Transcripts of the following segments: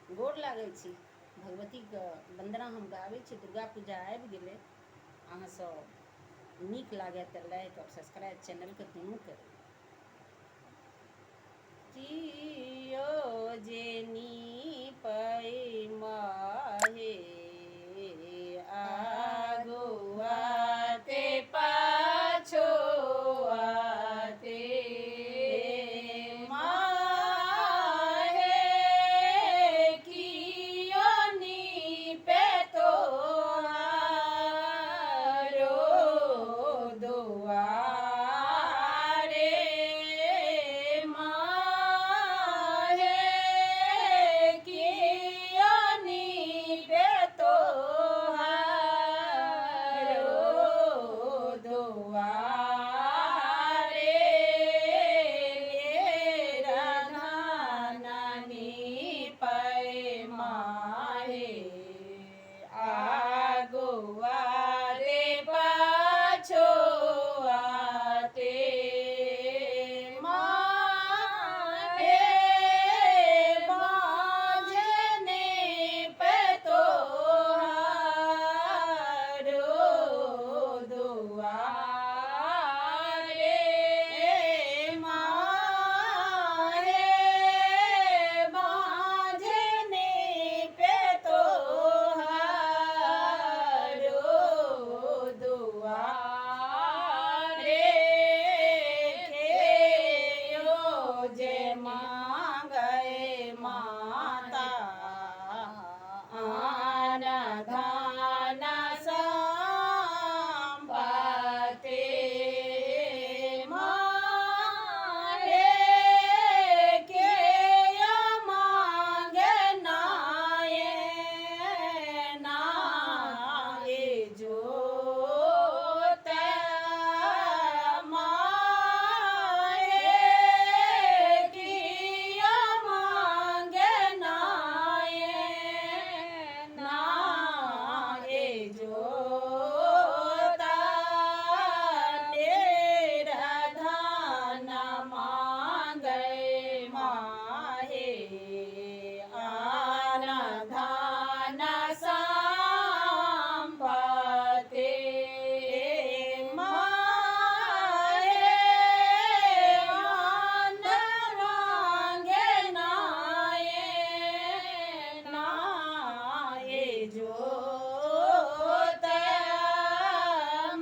गोर लागै छी। भगवतीके वन्दना हम गाबै छी। दुर्गा पूजा आबि गेलै। अहाँ सब नीक लागै तऽ लाइक और सब्सक्राइब चैनलके दुनू करू। कियो जे नीपै माहे आगुआते पाछुआते माहे कियो नीपे तोहारो दुआरे माहे कियो नीपे तोहारो दुआरे राधा नीपै माहे आगुआते पाछुआते माहे बाँझने पे तोहारो दुआरे माहे बाँझने पे तोहारो दुआरे केयो जे मांगै माता आन धन संपत्ति माहे केयो मांगे नाये जोत माहे कियो मांगे नाये जोत निर्धन मांगै माहे आन धन संपत्ति माहे आन मांगे नाये जोत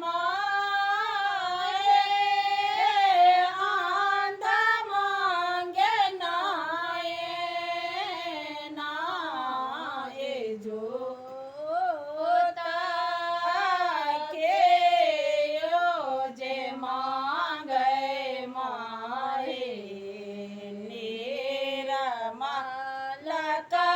माहे आंध मांगे नाये जोत केयो जे मांगै माहे निर्मल का